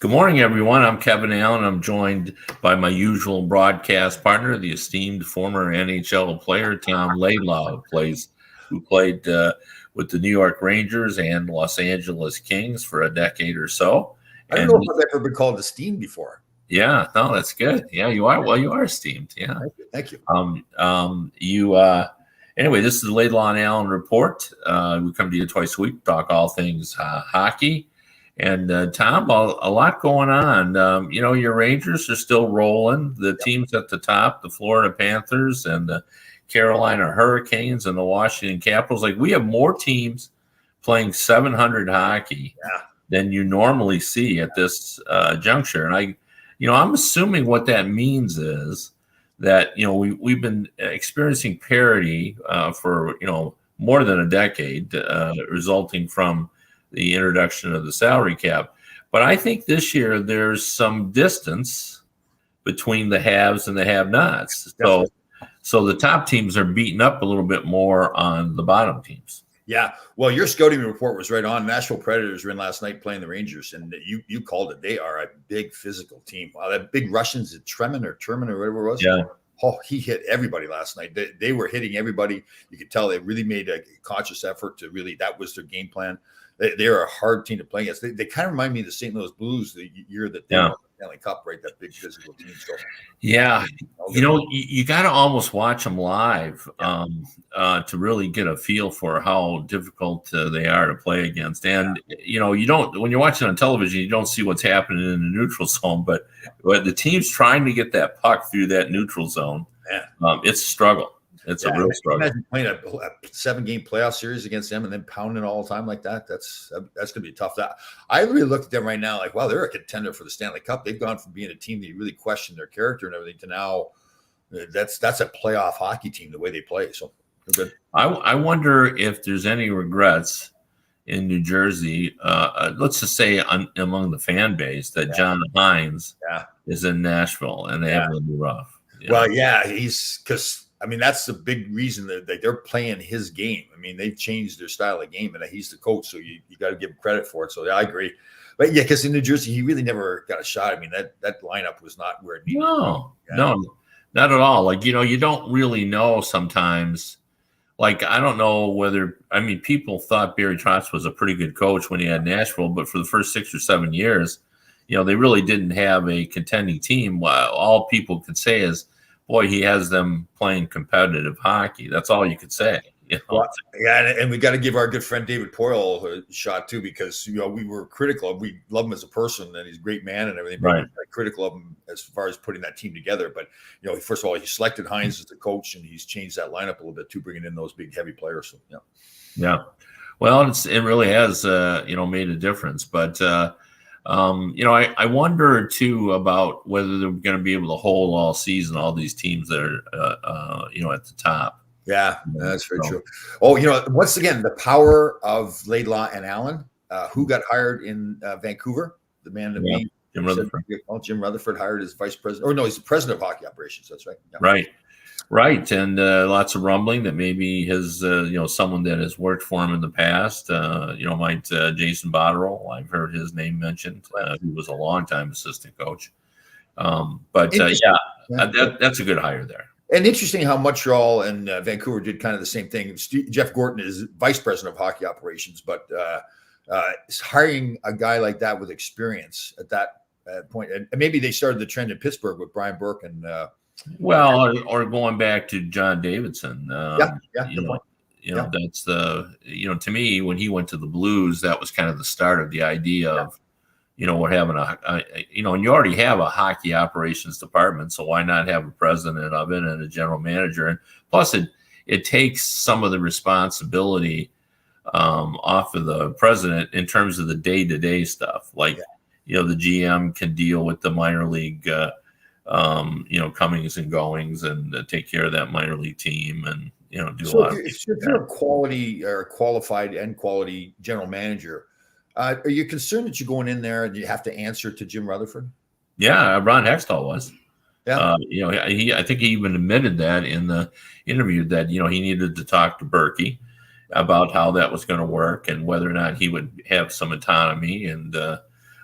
Good morning, everyone. I'm Kevin Allen. I'm joined by my usual broadcast partner, the esteemed former NHL player Tom Laidlaw, who played with the New York Rangers and Los Angeles Kings for a decade or so. I don't know if I've ever been called esteemed before. Yeah, no, that's good. Yeah, you are. Well, you are esteemed. Yeah. Thank you. Anyway, this is the Laidlaw and Allen Report. We come to you twice a week, talk all things hockey. And Tom, a lot going on. Your Rangers are still rolling. The teams at the top, the Florida Panthers and the Carolina Hurricanes and the Washington Capitals. Like, we have more teams playing 700 hockey than you normally see at this juncture. And I'm assuming what that means is that we've been experiencing parity for more than a decade, resulting from the introduction of the salary cap. But I think this year there's some distance between the haves and the have-nots. So the top teams are beating up a little bit more on the bottom teams. Yeah. Well, your scouting report was right on. Nashville Predators were in last night playing the Rangers, and you called it. They are a big physical team. Wow, that big Russians, Tremin or whatever it was. Yeah. Oh, he hit everybody last night. They were hitting everybody. You could tell they really made a conscious effort to that was their game plan. They're a hard team to play against. They kind of remind me of the St. Louis Blues the year that they won the Stanley Cup, right? That big physical team. So, yeah, you got to almost watch them live to really get a feel for how difficult they are to play against. And you don't, when you're watching on television, you don't see what's happening in the neutral zone. But the team's trying to get that puck through that neutral zone. It's a struggle. It's a real struggle. Imagine playing a 7-game playoff series against them and then pounding all the time like that. That's going to be tough. I really look at them right now like, wow, they're a contender for the Stanley Cup. They've gone from being a team that you really question their character and everything to now that's a playoff hockey team the way they play. So they're good. I wonder if there's any regrets in New Jersey. Let's just say among the fan base that John Hines is in Nashville and they have a little rough. Well, because. I mean, that's the big reason that they're playing his game. I mean, they've changed their style of game, and he's the coach, so you got to give him credit for it. So I agree. But because in New Jersey, he really never got a shot. I mean, that lineup was not where it needed. No, not at all. Like, you don't really know sometimes. Like, I don't know whether people thought Barry Trotz was a pretty good coach when he had Nashville, but for the first 6 or 7 years, they really didn't have a contending team. All people could say is, boy, he has them playing competitive hockey. That's all you could say. Well, and we got to give our good friend David Poyle a shot too, because we were critical of. We love him as a person, and he's a great man and everything. But we're critical of him as far as putting that team together. But first of all, he selected Hines as the coach, and he's changed that lineup a little bit too, bringing in those big heavy players. So, yeah. Well, it really has made a difference, but. I wonder too about whether they're going to be able to hold all season, all these teams that are, at the top. Yeah, that's very true. Oh, once again, the power of Laidlaw and Allen, who got hired in Vancouver, the man that Jim Rutherford. Jim Rutherford hired as vice president, or no, he's the president of hockey operations. That's right. Yeah. Right. And lots of rumbling that maybe his, someone that has worked for him in the past, might Jason Botterill. I've heard his name mentioned. He was a longtime assistant coach. That's a good hire there. And interesting how Montreal and Vancouver did kind of the same thing. Jeff Gorton is vice president of hockey operations, but hiring a guy like that with experience at that point, and maybe they started the trend in Pittsburgh with Brian Burke and. Or going back to John Davidson. That's to me, when he went to the Blues, that was kind of the start of the idea of, we're having and you already have a hockey operations department, so why not have a president of it and a general manager? And plus, it takes some of the responsibility off of the president in terms of the day-to-day stuff. Like, the GM can deal with the minor league. Comings and goings and take care of that minor league team and, do a lot of things. If you're a quality or qualified and quality general manager, are you concerned that you're going in there and you have to answer to Jim Rutherford? Yeah, Ron Hextall was. Yeah. I think he even admitted that in the interview that, he needed to talk to Berkey about how that was going to work and whether or not he would have some autonomy and,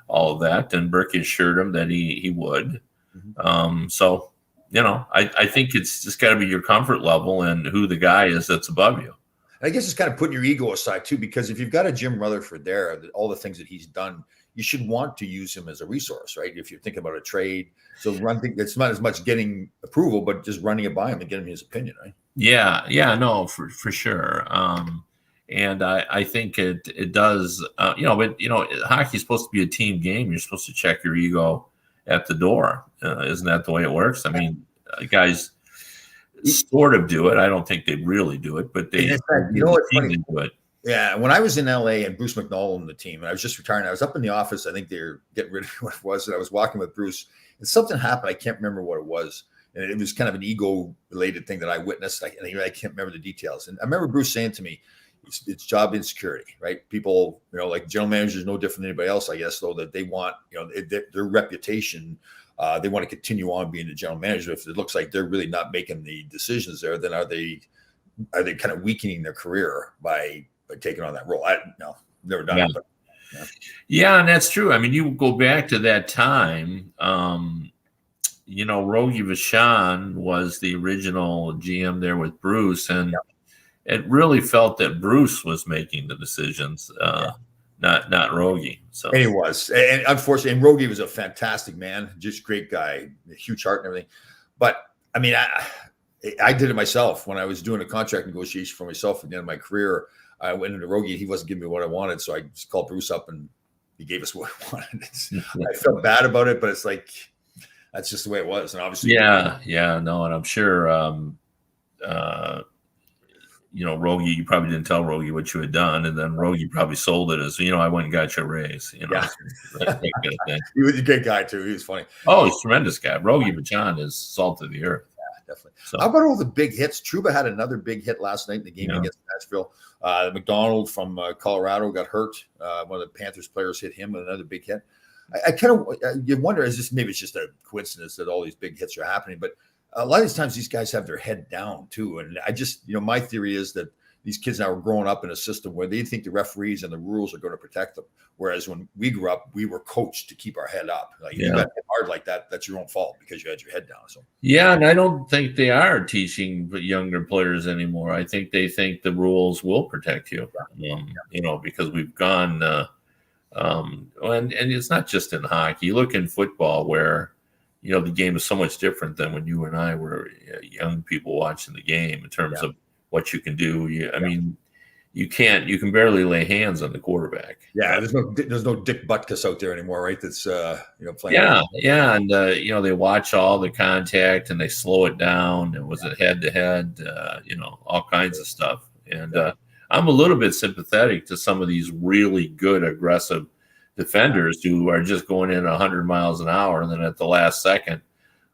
all of that, and Berkey assured him that he would. So, I think it's just got to be your comfort level and who the guy is that's above you. I guess it's kind of putting your ego aside too, because if you've got a Jim Rutherford there, all the things that he's done, you should want to use him as a resource, right? If you're thinking about a trade, so it's not as much getting approval, but just running it by him and getting his opinion, right? Yeah, no, for sure. And I think it does, but hockey's supposed to be a team game. You're supposed to check your ego at the door. Isn't that the way it works? I mean, guys sort of do it. I don't think they really do it, but they, what's funny? They do it. Yeah, when I was in LA and Bruce McNall and the team, and I was just retiring, I was up in the office. I think they're getting rid of what it was, and I was walking with Bruce, and something happened. I can't remember what it was, and it was kind of an ego-related thing that I witnessed. I can't remember the details. And I remember Bruce saying to me, "It's job insecurity, right? People, like general managers, no different than anybody else, I guess, though, that they want, their reputation." They want to continue on being the general manager. If it looks like they're really not making the decisions there, then are they kind of weakening their career by taking on that role? Never done it. But, yeah, and that's true. I mean, you go back to that time. Rogie Vachon was the original GM there with Bruce, and it really felt that Bruce was making the decisions. Not Rogie. So and he was, and unfortunately, and Rogie was a fantastic man, just great guy, huge heart and everything. But I mean, I did it myself when I was doing a contract negotiation for myself at the end of my career. I went into Rogie. He wasn't giving me what I wanted, so I just called Bruce up, and he gave us what we wanted. I felt bad about it, but it's like that's just the way it was. And obviously, no, and I'm sure. Rogie, you probably didn't tell Rogie what you had done, and then Rogie probably sold it as, I went and got you a raise. He was a good guy too. He was funny. Oh, he's a tremendous guy. Rogie Vachon is salt of the earth. Yeah, definitely. So, how about all the big hits? Trouba had another big hit last night in the game against Nashville. McDonald from Colorado got hurt. One of the Panthers players hit him with another big hit. I kind of you wonder, maybe it's just a coincidence that all these big hits are happening, but a lot of these times these guys have their head down too. And I just, my theory is that these kids now are growing up in a system where they think the referees and the rules are going to protect them. Whereas when we grew up, we were coached to keep our head up. Like you got hit hard like that, that's your own fault because you had your head down. So and I don't think they are teaching younger players anymore. I think they think the rules will protect you. Because we've gone and it's not just in hockey. You look in football where the game is so much different than when you and I were young people watching the game in terms of what you can do. I mean, you can barely lay hands on the quarterback. Yeah, there's no Dick Butkus out there anymore, right? That's playing. Yeah, and they watch all the contact and they slow it down. And was it head to head? All kinds of stuff. And I'm a little bit sympathetic to some of these really good aggressive defenders who are just going in 100 miles an hour, and then at the last second,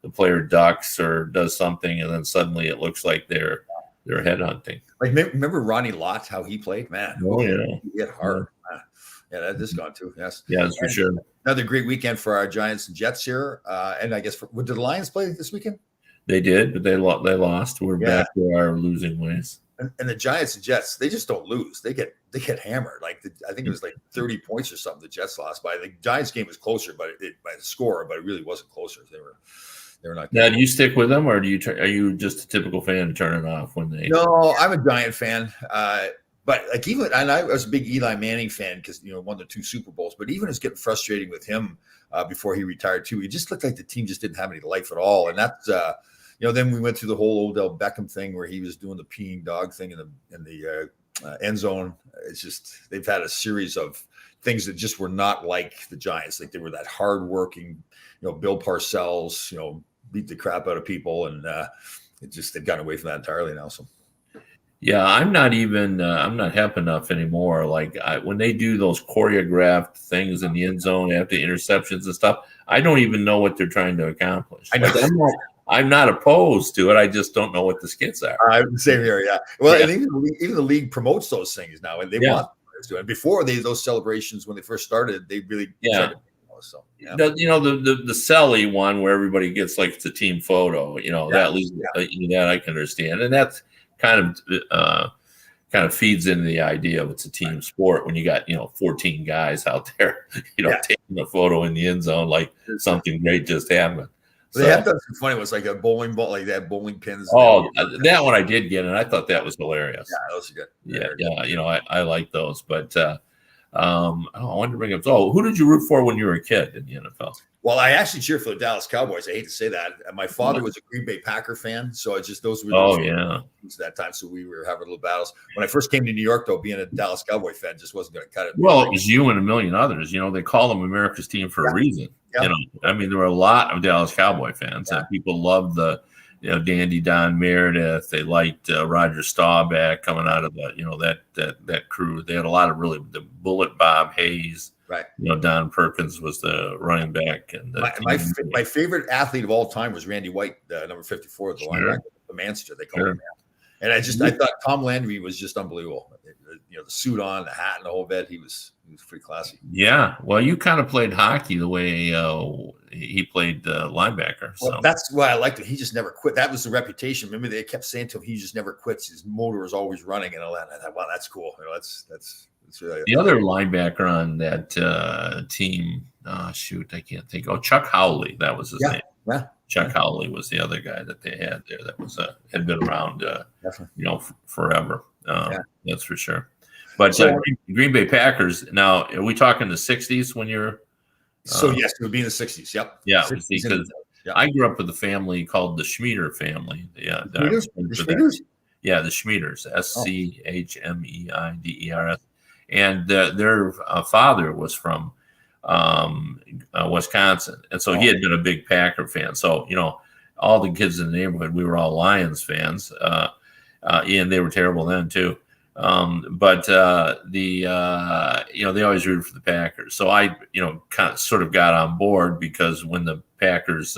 the player ducks or does something, and then suddenly it looks like they're headhunting. Like remember Ronnie Lott, how he played, man? Oh yeah, he hit hard. Yeah, this gone too. Yes, that's for sure. Another great weekend for our Giants and Jets here, and I guess did the Lions play this weekend? They did, but they lost. We're back to our losing ways. And the Giants and Jets, they just don't lose. They get hammered. I think it was like 30 points or something. The Jets lost by. The Giants game was closer, by the score, but it really wasn't closer. They were not. Now, do you stick with them, or are you just a typical fan to turn it off when they? No, I'm a Giant fan. But I was a big Eli Manning fan because won the 2 Super Bowls. But even it's getting frustrating with him before he retired too. He just looked like the team just didn't have any life at all, and that's. Then we went through the whole Odell Beckham thing where he was doing the peeing dog thing in the end zone. It's just they've had a series of things that just were not like the Giants. Like they were that hardworking, Bill Parcells, beat the crap out of people, and they've gotten away from that entirely now. So. Yeah, I'm not hep enough anymore. Like when they do those choreographed things in the end zone after interceptions and stuff, I don't even know what they're trying to accomplish. I know. I'm not opposed to it. I just don't know what the skits are. Same here, yeah. Well, and even the league promotes those things now, and they want players to. And before those celebrations when they first started, they really tried to, so the Selly one where everybody gets like the team photo. That I can understand, and that's kind of kind of feeds into the idea of it's a team sport when you got 14 guys out there taking a photo in the end zone like something great just happened. So, they have done some funny ones, like a bowling ball, like that bowling pins. Oh, that one I did get, and I thought that was hilarious. Yeah, those are good. Yeah. I like those, but I wanted to bring up. Oh, who did you root for when you were a kid in the NFL? Well, I actually cheered for the Dallas Cowboys. I hate to say that. My father was a Green Bay Packer fan, so it's just those were that time. So we were having little battles. When I first came to New York, though, being a Dallas Cowboy fan just wasn't going to cut it. Well, it was you and a million others. They call them America's team for a reason. Yeah. I mean, there were a lot of Dallas Cowboy fans, and people loved the Dandy Don Meredith. They liked Roger Staubach coming out of that crew. They had a lot of the Bullet Bob Hayes. Right. Don Perkins was the running back. And my favorite athlete of all time was Randy White, number 54, the linebacker, the Manster, they call him. And I thought Tom Landry was just unbelievable. The suit on, the hat, and the whole bit. He was pretty classy. Yeah. Well, you kind of played hockey the way he played linebacker. So that's why I liked it. He just never quit. That was the reputation. Remember, they kept saying to him, he just never quits. His motor was always running and all that. And I thought, wow, that's cool. That's really the other linebacker on that team. I can't think. Oh, Chuck Howley. That was his name. Yeah. Chuck Howley was the other guy that they had there. That was had been around, forever. That's for sure. But Green Bay Packers. Now, are we talking the '60s when you're? So yes, it would be in the '60s. Yep. Yeah, because I grew up with a family called the Schmieder family. Yeah, the Schmieders. Yeah, the Schmieders. SCHMEIDERS. And their father was from Wisconsin, and so he had been a big Packer fan. So all the kids in the neighborhood, we were all Lions fans, and they were terrible then too. But they always rooted for the Packers. So I kind of sort of got on board because when the Packers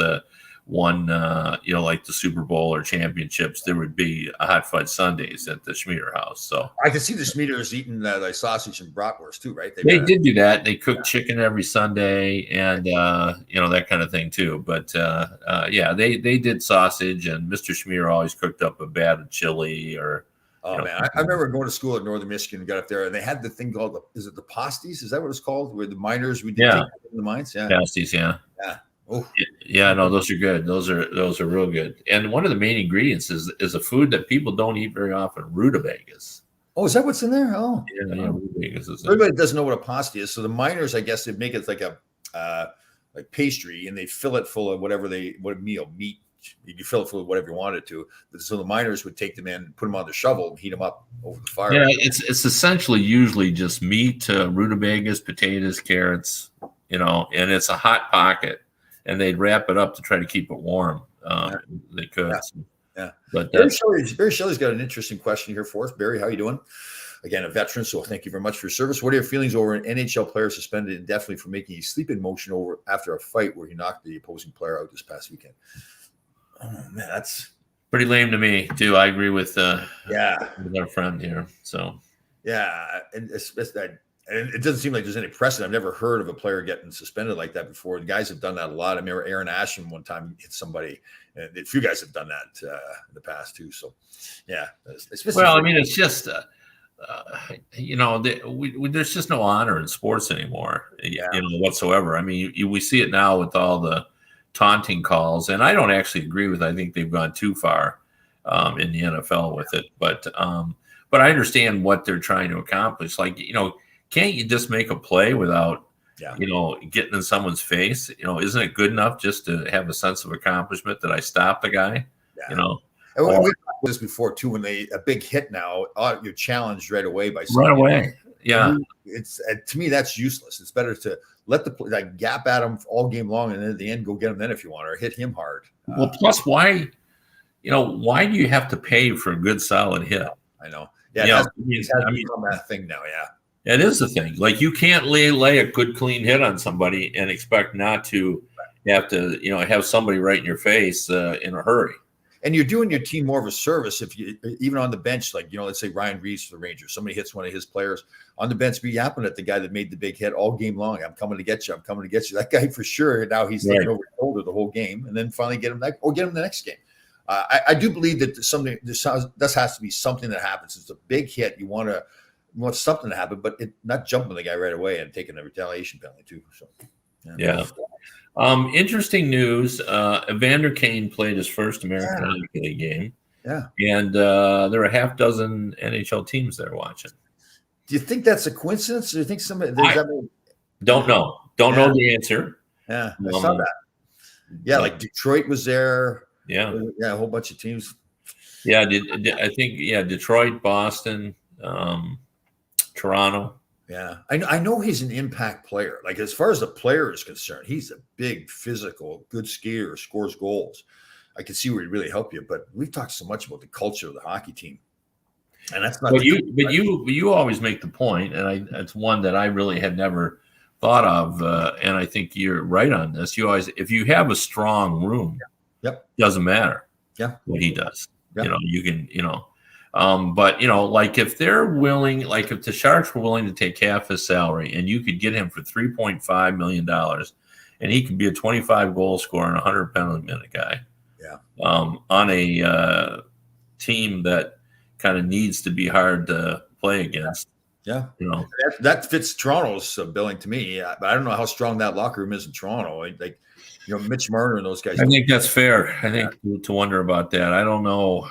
won, like the Super Bowl or championships, there would be a hot fudge sundaes at the Schmieder house. So I can see the Schmieders eating like sausage and bratwurst too, right? They did do that. They cooked chicken every Sunday and, that kind of thing too. But they did sausage, and Mr. Schmieder always cooked up a bat of chili or. Oh man, I remember going to school at Northern Michigan and got up there, and they had the thing called is it the pasties? Is that what it's called? Where the miners we did take in the mines? Yeah. Pasties, yeah. Yeah. Oh. Yeah, no, those are good. Those are real good. And one of the main ingredients is a food that people don't eat very often, rutabagas. Oh, is that what's in there? Oh, yeah, rutabagas is everybody doesn't know what a pasty is. So the miners, I guess, they make it like a like pastry, and they fill it full of meat. You can fill it full of whatever you wanted to. So the miners would take them in, put them on the shovel, and heat them up over the fire. Yeah, it's essentially usually just meat, rutabagas, potatoes, carrots, and it's a hot pocket. And they'd wrap it up to try to keep it warm. They could. Yeah. But Barry Shelley's got an interesting question here for us. Barry, how are you doing? Again, a veteran, so thank you very much for your service. What are your feelings over an NHL player suspended indefinitely for making a sleeping motion after a fight where he knocked the opposing player out this past weekend? Oh man, that's pretty lame to me too. I agree with with our friend here. So and it doesn't seem like there's any precedent. I've never heard of a player getting suspended like that before. The guys have done that a lot. I remember Aaron Ashton one time hit somebody, and a few guys have done that in the past too. So it's just there's just no honor in sports anymore, whatsoever. I mean, we see it now with all the taunting calls, and I don't actually agree with it. I think they've gone too far in the NFL with it, but I understand what they're trying to accomplish. Like, can't you just make a play without getting in someone's face? Isn't it good enough just to have a sense of accomplishment that I stopped the guy? And we've talked about this before too. When a big hit now, you're challenged right away by somebody. Right away. Yeah, it's to me that's useless. It's better to let the gap at him all game long, and then at the end go get him then if you want, or hit him hard. Well, plus why do you have to pay for a good solid hit? I know. Yeah, it's become that thing now. Yeah, it is the thing. Like, you can't lay a good clean hit on somebody and expect not to have to have somebody right in your face in a hurry. And you're doing your team more of a service if you, even on the bench, like, let's say Ryan Reeves for the Rangers, somebody hits one of his players on the bench, be yapping at the guy that made the big hit all game long. I'm coming to get you. I'm coming to get you. That guy for sure. Now he's taking over the shoulder the whole game, and then finally get him the next game. I do believe that this has to be something that happens. It's a big hit. You want something to happen, but not jumping the guy right away and taking a retaliation penalty too. So, yeah. Interesting news. Evander Kane played his first American Hockey League game. Yeah. And there were a half dozen NHL teams there watching. Do you think that's a coincidence? Or do you think somebody? Don't know. Don't know the answer. Yeah, I saw that. Yeah, like Detroit was there. Yeah, a whole bunch of teams. Yeah, I think Detroit, Boston, Toronto. Yeah, I know he's an impact player. Like as far as the player is concerned, he's a big, physical, good skier, scores goals. I can see where he'd really help you. But we've talked so much about the culture of the hockey team, and that's not. But you always make the point, and it's one that I really had never thought of, and I think you're right on this. You always, if you have a strong room, doesn't matter, what he does. You can, but like if they're willing, like if the Sharks were willing to take half his salary, and you could get him for $3.5 million, and he could be a 25 goal scorer and 100 penalty minute guy, on a team that kind of needs to be hard to play against. Yeah, that fits Toronto's billing to me. But I don't know how strong that locker room is in Toronto. Like, Mitch Marner and those guys. I think that's fair. I think to wonder about that. I don't know.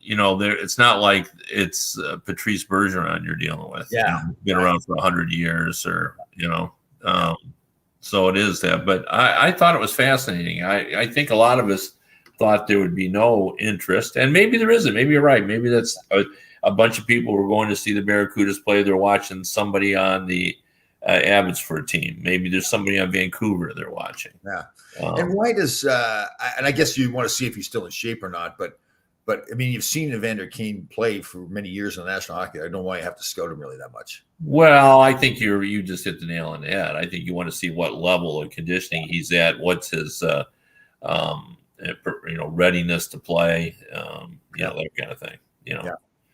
It's not like it's Patrice Bergeron you're dealing with. Yeah, been around for 100 years, or so it is that. But I thought it was fascinating. I think a lot of us thought there would be no interest, and maybe there isn't. Maybe you're right. Maybe that's a bunch of people were going to see the Barracudas play. They're watching somebody on the Abbotsford team. Maybe there's somebody on Vancouver they're watching. Yeah. And why does and I guess you want to see if he's still in shape or not, but I mean, you've seen Evander Kane play for many years in the National Hockey. I don't know why you have to scout him really that much. Well, I think you just hit the nail on the head. I think you want to see what level of conditioning he's at. What's his readiness to play, that kind of thing.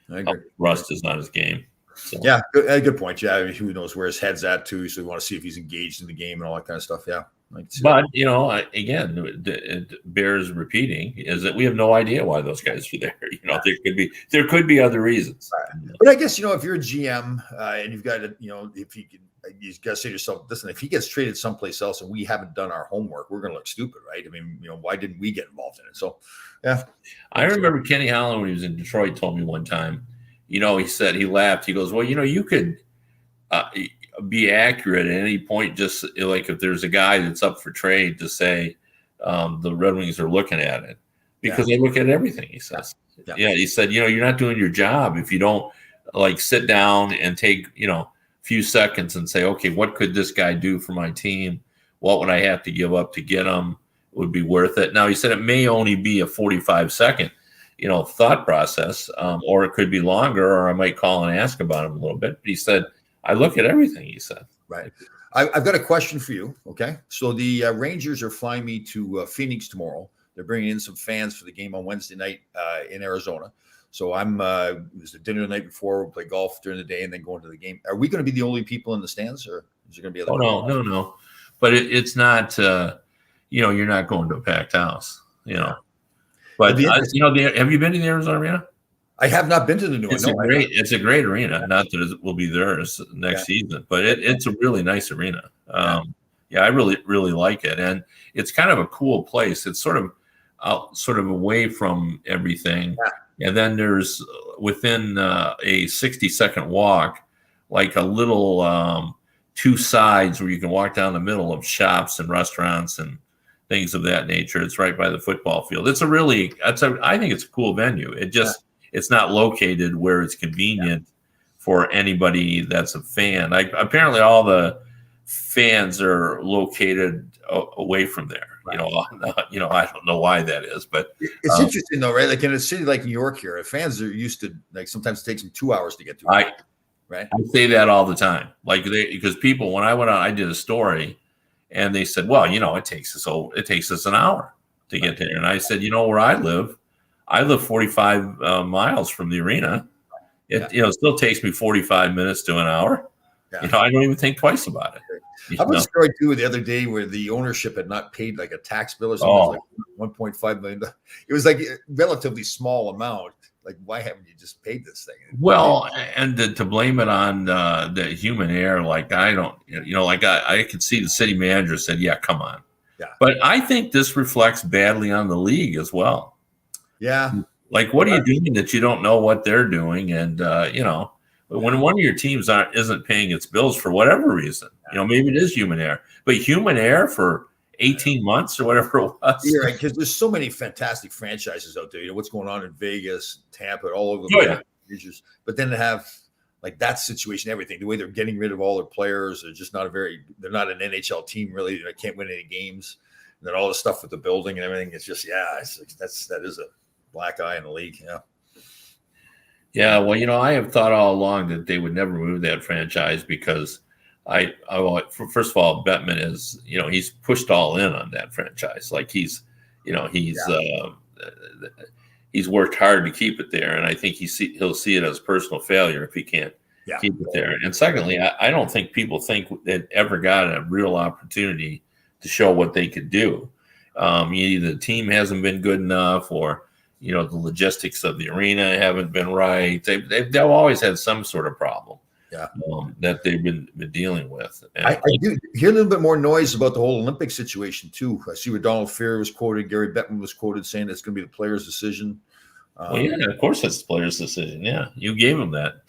I agree. Rust is not his game. So. Yeah, good point. Yeah, I mean, who knows where his head's at too? So we want to see if he's engaged in the game and all that kind of stuff. Yeah, but again, it bears repeting is that we have no idea why those guys are there. There could be other reasons. Right. But I guess if you're a GM and you've got to, if you can, you've got to say to yourself, listen, if he gets traded someplace else and we haven't done our homework, we're going to look stupid, right? I mean, why didn't we get involved in it? So, yeah. I remember Kenny Holland when he was in Detroit told me one time. He said, he laughed. He goes, well, you could be accurate at any point, just like if there's a guy that's up for trade to say the Red Wings are looking at it because they look at everything, he says. Yeah, he said, you're not doing your job if you don't sit down and take, a few seconds and say, okay, what could this guy do for my team? What would I have to give up to get him? Would be worth it. Now, he said it may only be a 45-second thought process, or it could be longer, or I might call and ask about him a little bit. But he said, I look at everything, he said. Right. I've got a question for you. Okay. So the Rangers are flying me to Phoenix tomorrow. They're bringing in some fans for the game on Wednesday night in Arizona. So there's a dinner the night before. We'll play golf during the day and then go into the game. Are we going to be the only people in the stands, or is there going to be other? Oh, no. But it's not, you're not going to a packed house, But have you been to the Arizona Arena? I have not been to the new one. It's a great arena. Not that it will be theirs next season, but it's a really nice arena. I really, really like it, and it's kind of a cool place. It's sort of away from everything, and then there's within a 60-second walk, like a little two sides where you can walk down the middle of shops and restaurants and things of that nature. It's right by the football field. I think it's a cool venue. It's not located where it's convenient for anybody that's a fan. Apparently all the fans are located away from there. Right. I don't know why that is, but it's interesting though, right? Like in a city like New York here, fans are used to sometimes it takes them 2 hours to get to. Right. I say that all the time. Because people, when I went out, I did a story. And they said, well, it takes us an hour to get there. And I said, where I live 45 miles from the arena. It still takes me 45 minutes to an hour. Yeah. I don't even think twice about it. I was a story too the other day where the ownership had not paid like a tax bill or something. $1.5 million. It was like a relatively small amount. Like, why haven't you just paid this thing? Well, and to blame it on the human error, like I don't, like I could see the city manager said, "Yeah, come on." Yeah. But I think this reflects badly on the league as well. Yeah. Like, what are you doing that you don't know what they're doing? And when one of your teams isn't paying its bills for whatever reason, maybe it is human error, but human error for 18 months or whatever it was. You're right, because there's so many fantastic franchises out there. You know what's going on in Vegas, Tampa, all over the place. But then to have like that situation, everything, the way they're getting rid of all their players, they're just they're not an NHL team really. They can't win any games. And then all the stuff with the building and everything, it's just, that is a black eye in the league. Yeah. Yeah. Well, I have thought all along that they would never move that franchise because first of all, Bettman is, he's pushed all in on that franchise. Like he's worked hard to keep it there. And I think he'll see it as personal failure if he can't keep it there. And secondly, I don't think people think it ever got a real opportunity to show what they could do. Either the team hasn't been good enough or, the logistics of the arena haven't been right. They've always had some sort of problem. Yeah, that they've been dealing with. And I do hear a little bit more noise about the whole Olympic situation too. I see where Donald Fehr was quoted, Gary Bettman was quoted saying it's going to be the players' decision. Of course it's the players' decision. Yeah, you gave them that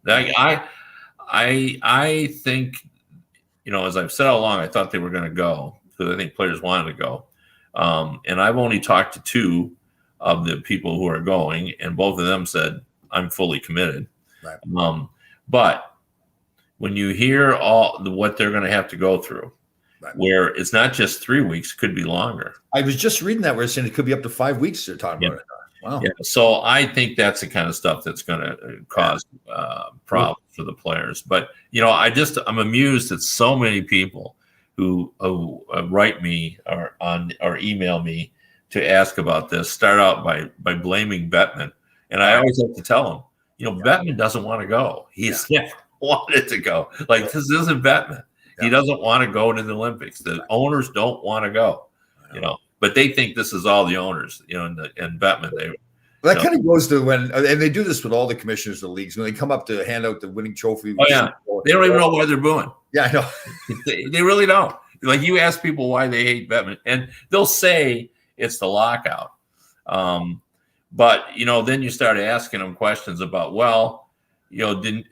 right. I think, as I've said all along, I thought they were going to go because I think players wanted to go. And I've only talked to two of the people who are going, and both of them said, "I'm fully committed." Right. But when you hear what they're going to have to go through, where it's not just 3 weeks, it could be longer. I was just reading that where it's saying it could be up to 5 weeks they're talking about it. Wow. Yeah. So I think that's the kind of stuff that's going to cause problems for the players. But, I'm amused that so many people who write me or email me to ask about this start out by blaming Bettman. And I always have to tell them, Bettman doesn't want to go. He's never wanted to go. Like, this isn't Bettman. He doesn't want to go to the Olympics. The owners don't want to go, but they think this is all the owners, and Bettman. That kind of goes to and they do this with all the commissioners of the leagues. When they come up to hand out the winning trophy. Oh, yeah. They don't even know why they're booing. Yeah, I know. They really don't. Like, you ask people why they hate Bettman, and they'll say it's the lockout. But, then you start asking them questions about, do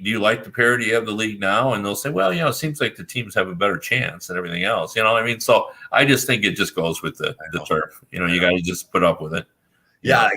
you like the parity of the league now? And they'll say, it seems like the teams have a better chance and everything else. So I just think it just goes with the turf. You got to just put up with it. Yeah,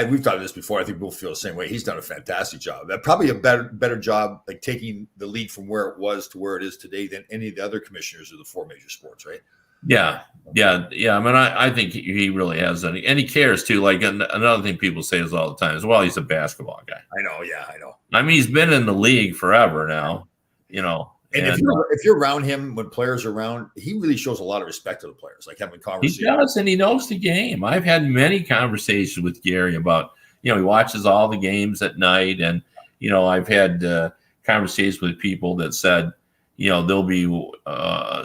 we've talked about this before. I think we'll feel the same way. He's done a fantastic job. Probably a better job, like taking the league from where it was to where it is today than any of the other commissioners of the four major sports, right? Yeah. I mean, I think he really has, and he cares too. Like, another thing people say is all the time is, he's a basketball guy. I know. Yeah, I know. I mean, he's been in the league forever now, And if you're around him when players are around, he really shows a lot of respect to the players, like having conversations. He does, and he knows the game. I've had many conversations with Gary about, he watches all the games at night, and I've had conversations with people that said, there'll be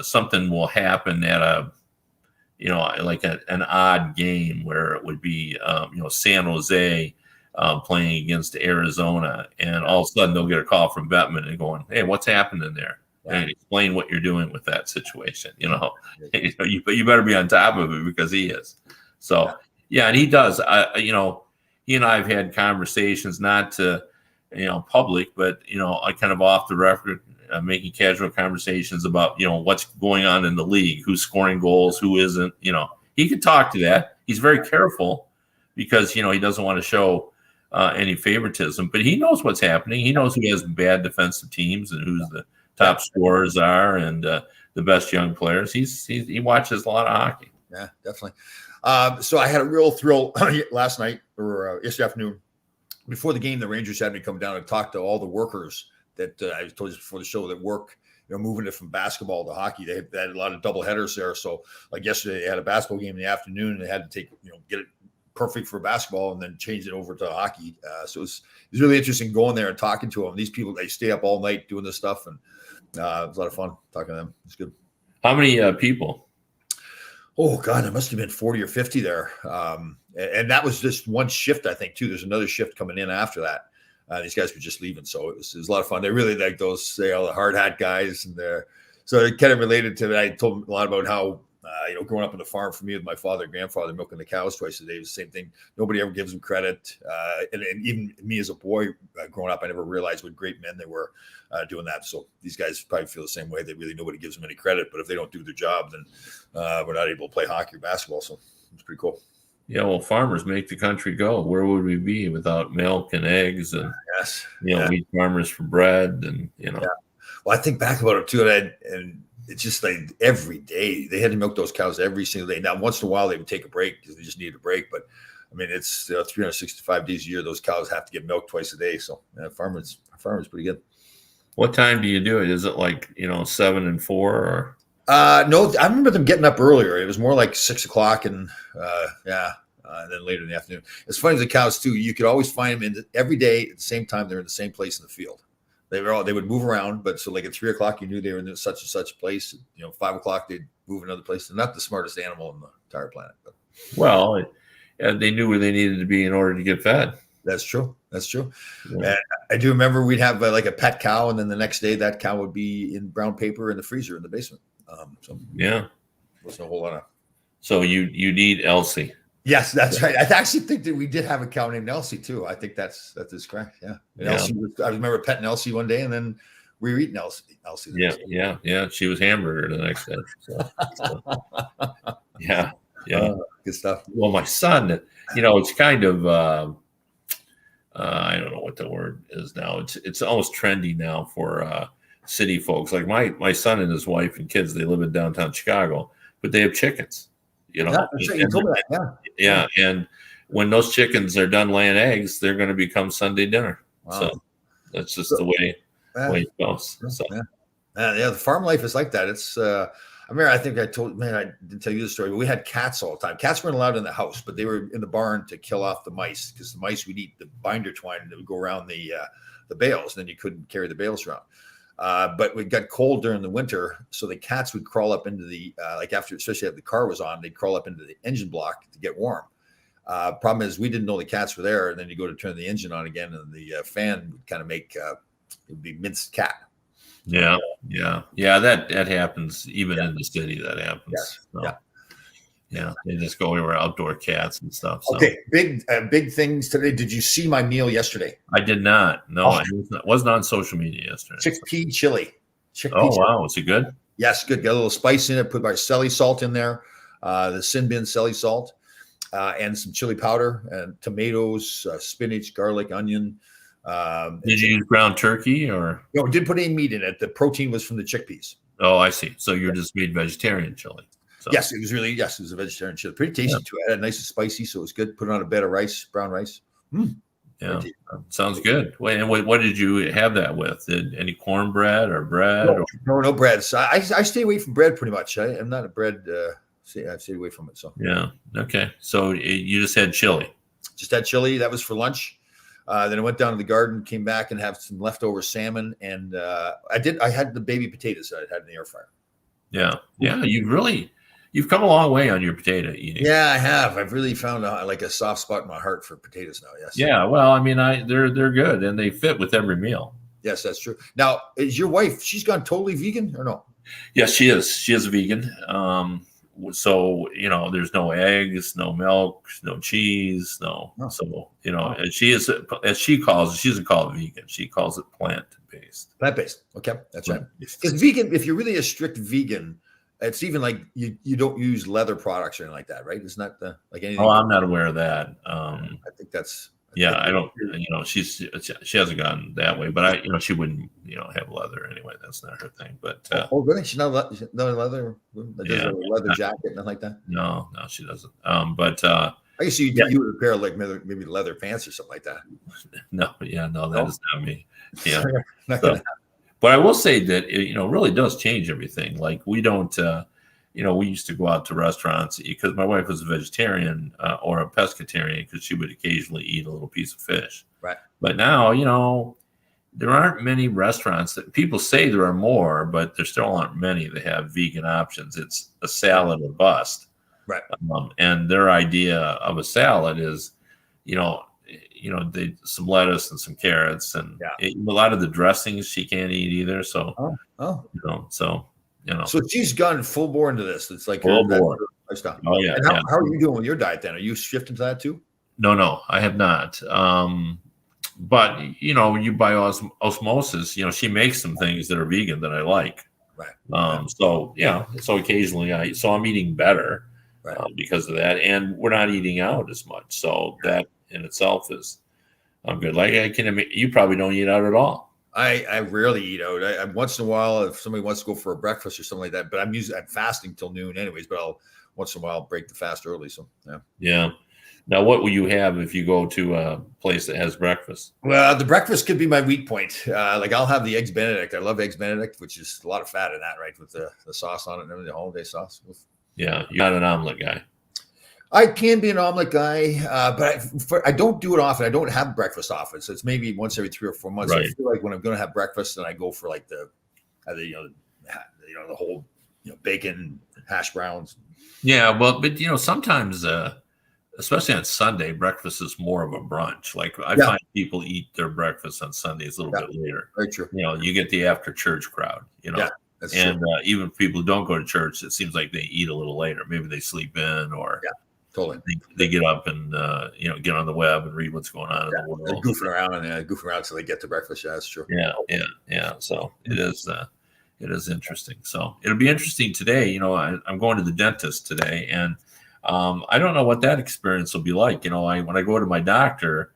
something will happen at like an odd game where it would be, San Jose playing against Arizona, and all of a sudden they'll get a call from Bettman and going, "Hey, what's happening there?" And explain what you're doing with that situation. You better be on top of it because he is. So and he does. He and I have had conversations, not to public, but I kind of off the record. Making casual conversations about, what's going on in the league, who's scoring goals, who isn't, he could talk to that. He's very careful because, he doesn't want to show any favoritism, but he knows what's happening. He knows who has bad defensive teams and who's the top scorers are and the best young players. He watches a lot of hockey. Yeah, definitely. So I had a real thrill last night or yesterday afternoon. Before the game, the Rangers had me come down and talk to all the workers that I told you before the show that work, moving it from basketball to hockey. They had a lot of double headers there. So like yesterday, they had a basketball game in the afternoon and they had to take, get it perfect for basketball and then change it over to hockey. So it was really interesting going there and talking to them. These people, they stay up all night doing this stuff. And it was a lot of fun talking to them. It's good. How many people? Oh God, it must have been 40 or 50 there. And that was just one shift, I think, too. There's another shift coming in after that. These guys were just leaving, so it was a lot of fun. They really like those, all the hard hat guys, and so it kind of related to. I told them a lot about how growing up on the farm for me with my father and grandfather milking the cows twice a day was the same thing. Nobody ever gives them credit, and even me as a boy growing up, I never realized what great men they were doing that. So these guys probably feel the same way. They really nobody gives them any credit, but if they don't do their job, then we're not able to play hockey or basketball. So it's pretty cool. Yeah, well, farmers make the country go. Where would we be without milk and eggs and Yes, wheat farmers for bread and Yeah. Well, I think back about it too, and it's just like every day they had to milk those cows every single day. Now, once in a while they would take a break because they just needed a break, but I mean it's 365 days a year. Those cows have to get milked twice a day. So farmers pretty good. What time do you do it? Is it like 7 and 4 or? No, I remember them getting up earlier. It was more like 6 o'clock, and and then later in the afternoon. It's funny, the cows too. You could always find them every day at the same time. They're in the same place in the field. They would move around, but so like at 3 o'clock, you knew they were in such and such place. 5 o'clock, they'd move another place. They're not the smartest animal on the entire planet, but well, they knew where they needed to be in order to get fed. That's true. That's true. Yeah. And I do remember we'd have like a pet cow, and then the next day that cow would be in brown paper in the freezer in the basement. So yeah, there's a whole lot of. So you need Elsie. Yes, that's right. I actually think that we did have a cow named Elsie too. I think that is correct. Yeah. And Elsie I remember petting Elsie one day, and then we were eating Elsie. Yeah. She was hamburger the next day. So. Yeah. Good stuff. Well, my son, it's kind of I don't know what the word is now. It's almost trendy now for city folks. Like my son and his wife and kids, they live in downtown Chicago, but they have chickens. Yeah, that's right. You told me that. Yeah. And when those chickens are done laying eggs, they're going to become Sunday dinner. Wow. So that's just the way it goes. So. The farm life is like that. It's I remember, I think I didn't tell you the story, but we had cats all the time. Cats weren't allowed in the house, but they were in the barn to kill off the mice, because the mice would eat the binder twine that would go around the bales, and then you couldn't carry the bales around. But it got cold during the winter, so the cats would crawl up into the especially if the car was on, they'd crawl up into the engine block to get warm. Problem is, we didn't know the cats were there, and then you go to turn the engine on again, and the fan would kind of make it would be minced cat. Yeah. That happens even in the city. That happens. Yes. So, yeah. They just go everywhere, outdoor cats and stuff. So. Okay, big things today. Did you see my meal yesterday? I did not. No, I wasn't on social media yesterday. Chickpea chili. Wow, is it good? Yes, good. Got a little spice in it. Put my celly salt in there, the sin bin celly salt, and some chili powder, and tomatoes, spinach, garlic, onion. Did you use ground turkey or? No, didn't put any meat in it. The protein was from the chickpeas. Oh, I see. So you're just made vegetarian chili. So. Yes, it was a vegetarian chili. Pretty tasty too. It had nice and spicy, so it was good. Put it on a bed of rice, brown rice. Yeah, sounds good. Wait, and what did you have that with? Any cornbread or bread? No bread. So I stay away from bread pretty much. I'm not a bread. I stay away from it. So yeah, okay. So you just had chili. Just had chili. That was for lunch. Then I went down to the garden, came back, and have some leftover salmon. And I had the baby potatoes that I had in the air fryer. Yeah. You've come a long way on your potato eating. Yeah, I have. I've really found a soft spot in my heart for potatoes now. Yes. Yeah. Well, I mean, they're good and they fit with every meal. Yes, that's true. Now, is your wife? She's gone totally vegan or no? Yes, she is. She is a vegan. So there's no eggs, no milk, no cheese, no. Oh. So she is, as she calls it. She doesn't call it vegan. She calls it plant-based. Plant-based. Okay, that's right. Because vegan, if you're really a strict vegan, it's even like you don't use leather products or anything like that, right? It's not like anything. Oh, I'm not aware of that. I think that's. I don't. She hasn't gone that way, but she wouldn't. Have leather anyway. That's not her thing. But really? She's not leather. Does a leather jacket, nothing like that. No, she doesn't. But I guess you would pair like maybe leather pants or something like that. No, that is not me. Yeah. But I will say that it really does change everything. Like we don't, we used to go out to restaurants because my wife was a vegetarian or a pescatarian because she would occasionally eat a little piece of fish. Right. But now, there aren't many restaurants that people say there are more, but there still aren't many that have vegan options. It's a salad or bust. Right. And their idea of a salad is, you know, they some lettuce and some carrots and a lot of the dressings she can't eat either. So, Oh. So she's gone full bore into this. It's like full that's bore. her lifestyle. Oh yeah. And how are you doing with your diet then? Are you shifting to that too? No, I have not. But you by osmosis, she makes some things that are vegan that I like. Right. So occasionally I'm eating better Right. Because of that, and we're not eating out as much. So that in itself is good. Like you probably don't eat out at all. I rarely eat out. I once in a while, if somebody wants to go for a breakfast or something like that, but I'm fasting till noon anyways, but I'll once in a while break the fast early. So yeah. Now, what will you have if you go to a place that has breakfast? Well, the breakfast could be my weak point. Like I'll have the eggs Benedict. I love eggs Benedict, which is a lot of fat in that, right? With the sauce on it and everything, the holiday sauce. Yeah, you're not an omelet guy. I can be an omelet guy, but I don't do it often. I don't have breakfast often, so it's maybe once every 3 or 4 months. Right. I feel like when I'm going to have breakfast, then I go for like the whole bacon, hash browns. Yeah, well, but sometimes, especially on Sunday, breakfast is more of a brunch. Like I find people eat their breakfast on Sundays a little bit later. Very true. You get the after church crowd. Yeah, that's and true. Even people who don't go to church, it seems like they eat a little later. Maybe they sleep in, or totally. They get up and get on the web and read what's going on in the world. They're goofing around until they get to breakfast. Yeah, that's true. Yeah. So it is interesting. So it'll be interesting today. I'm going to the dentist today, and I don't know what that experience will be like. When I go to my doctor,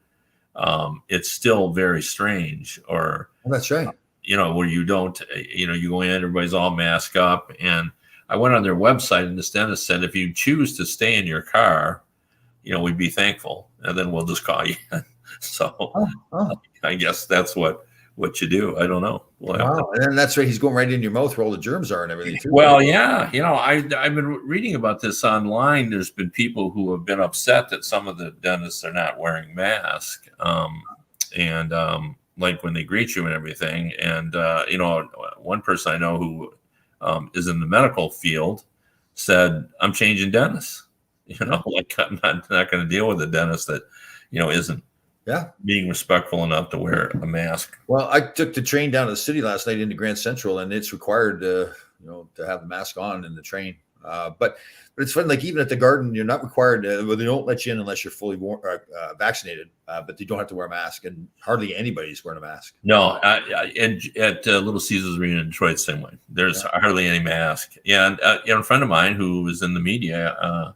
it's still very strange. Or that's right. Where you don't, you go in, everybody's all masked up, and I went on their website, and this dentist said, if you choose to stay in your car, we'd be thankful, and then we'll just call you. So I guess that's what you do. I don't know. Wow. And then that's right. He's going right in your mouth where all the germs are and everything too. Well, yeah. I've been reading about this online. There's been people who have been upset that some of the dentists are not wearing masks. Like when they greet you and everything. And, one person I know who is in the medical field said, I'm changing dentists. Like I'm not going to deal with a dentist that, isn't being respectful enough to wear a mask. Well, I took the train down to the city last night into Grand Central, and it's required to have the mask on in the train. But it's fun. Like even at the Garden, you're not required. They don't let you in unless you're fully vaccinated. But you don't have to wear a mask, and hardly anybody's wearing a mask. No, and at Little Caesars Arena in Detroit, same way. There's hardly any mask. Yeah, and a friend of mine who is in the media,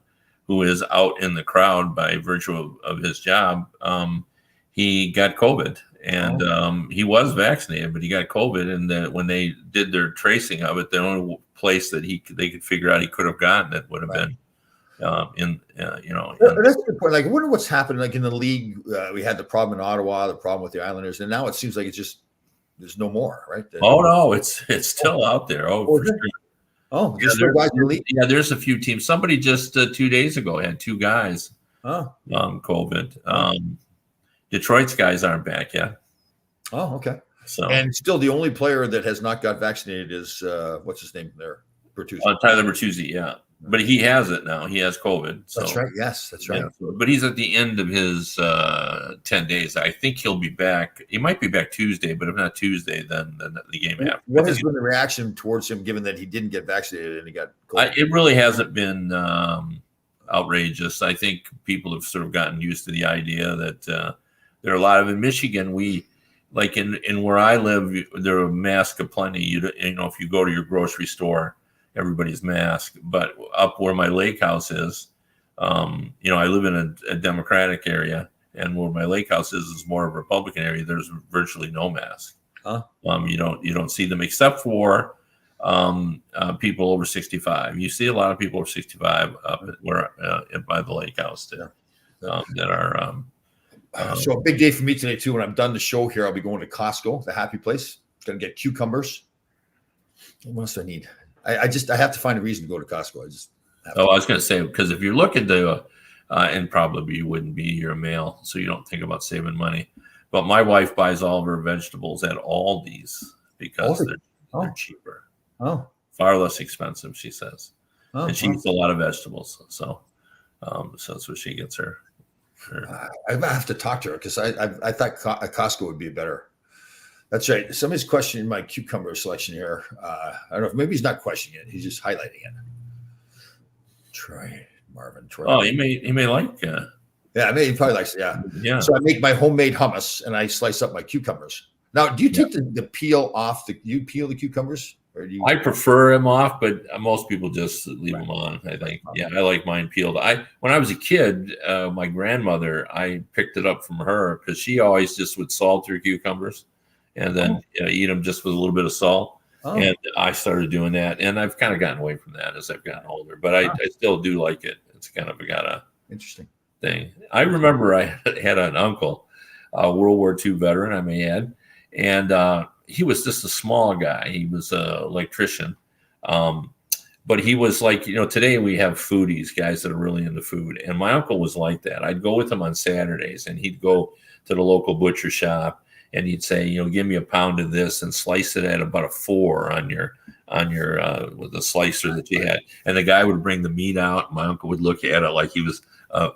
who is out in the crowd by virtue of his job, he got COVID, and he was vaccinated, but he got COVID. And when they did their tracing of it, the only place that they could figure out he could have gotten it would have been That's a good point. Like, I wonder what's happened. Like in the league, we had the problem in Ottawa, the problem with the Islanders, and now it seems like it's just there's no more, right? No, it's still out there. For sure. Guys in the league. Yeah, there's a few teams. Somebody just 2 days ago had 2 guys COVID. Detroit's guys aren't back yet. Oh, okay. So and still the only player that has not got vaccinated is what's his name there? Bertuzzi. Tyler Bertuzzi, yeah. But he has it now. He has COVID. So. That's right. Yes, that's right. Yeah. But he's at the end of his 10 days. I think he'll be back. He might be back Tuesday, but if not Tuesday, then the game after. What has been the reaction towards him, given that he didn't get vaccinated and he got COVID? It really hasn't been outrageous. I think people have sort of gotten used to the idea that there are a lot of in Michigan. We like in where I live, there are masks aplenty. If you go to your grocery store, everybody's masked. But up where my lake house is, I live in a Democratic area, and where my lake house is more of a Republican area. There's virtually no mask. You don't see them except for people over 65. You see a lot of people over 65 up by the lake house too, that are. So a big day for me today too. When I'm done the show here, I'll be going to Costco, the happy place. Going to get cucumbers. What else do I need? I have to find a reason to go to Costco. I was going to say, because if you're looking to, and probably you wouldn't be, you're a male, so you don't think about saving money. But my wife buys all of her vegetables at Aldi's because they're cheaper. Oh, far less expensive, she says. Oh, and she eats a lot of vegetables. So that's where she gets her. I have to talk to her because I thought Costco would be better. That's right. Somebody's questioning my cucumber selection here. I don't know if maybe he's not questioning it. He's just highlighting it. Troy. Oh, he may like. Yeah, I mean, he probably likes it. Yeah. Yeah. So I make my homemade hummus and I slice up my cucumbers. Now, do you take the peel off? You peel the cucumbers? Or do you? I prefer them off, but most people just leave them on. I think. Yeah, I like mine peeled. When I was a kid, my grandmother, I picked it up from her because she always just would salt her cucumbers, and then eat them just with a little bit of salt. Oh. And I started doing that, and I've kind of gotten away from that as I've gotten older. But I still do like it. It's kind of got a interesting thing. I remember I had an uncle, World War II veteran, I may add, and he was just a small guy. He was an electrician. But he was like, today we have foodies, guys that are really into food. And my uncle was like that. I'd go with him on Saturdays and he'd go to the local butcher shop and he'd say, give me a pound of this and slice it at about a 4 on your with the slicer that you had. And the guy would bring the meat out. My uncle would look at it like he was, a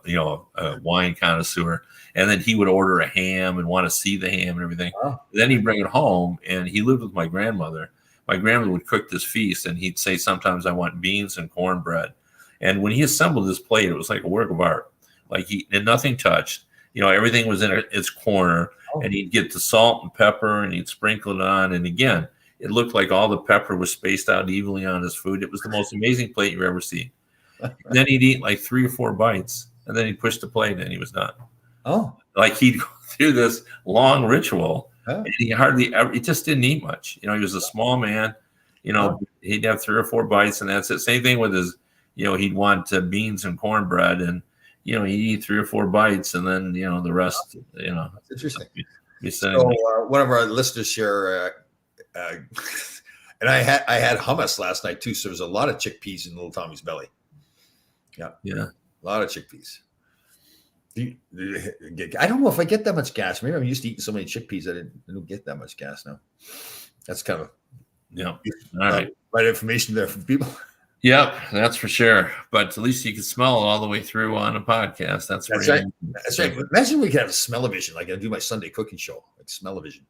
wine connoisseur. And then he would order a ham and want to see the ham and everything. Oh. Then he'd bring it home, and he lived with my grandmother. My grandmother would cook this feast, and he'd say, sometimes I want beans and cornbread. And when he assembled this plate, it was like a work of art. Like and nothing touched. Everything was in its corner, and he'd get the salt and pepper, and he'd sprinkle it on. And again, it looked like all the pepper was spaced out evenly on his food. It was the most amazing plate you've ever seen. Then he'd eat like 3 or 4 bites, and then he'd push the plate, and he was done. Oh, like he'd go through this long ritual, and he hardly ever. He just didn't eat much. He was a small man. He'd have 3 or 4 bites, and that's it. Same thing with his. He'd want beans and cornbread, and he'd eat 3 or 4 bites, and then the rest. That's interesting. So one of our listeners here, and I had hummus last night too. So there's a lot of chickpeas in little Tommy's belly. Yeah, a lot of chickpeas. I don't know if I get that much gas. Maybe I'm used to eating so many chickpeas that I don't get that much gas now. That's kind of all right. Right information there for people. Yep, that's for sure. But at least you can smell it all the way through on a podcast. That's right. That's right. Imagine we could have a smell-o-vision, like I do my Sunday cooking show, like smell-o-vision.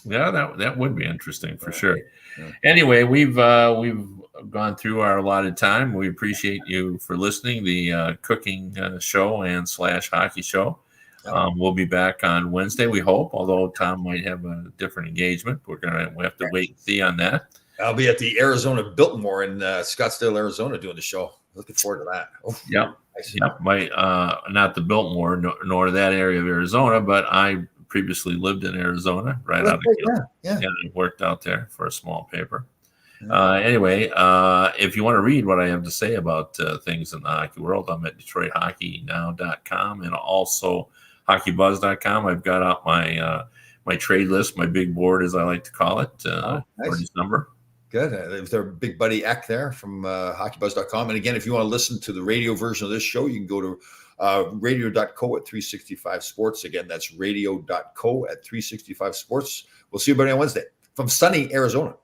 Yeah, that would be interesting for sure. Yeah. Anyway, we've gone through our allotted time. We appreciate you for listening. The cooking show and / hockey show. We'll be back on Wednesday, we hope. Although Tom might have a different engagement, we have to wait and see on that. I'll be at the Arizona Biltmore in Scottsdale, Arizona, doing the show. Looking forward to that. Oh, yep. Nice. Yep. Not the Biltmore nor that area of Arizona, but I previously lived in Arizona, right out of and I worked out there for a small paper. Anyway, if you want to read what I have to say about things in the hockey world, I'm at DetroitHockeyNow.com and also HockeyBuzz.com. I've got out my trade list, my big board, as I like to call it, for December. Good. There's our big buddy Eck there from HockeyBuzz.com. And again, if you want to listen to the radio version of this show, you can go to radio.co at 365 Sports. Again, that's radio.co at 365 Sports. We'll see everybody on Wednesday from sunny Arizona.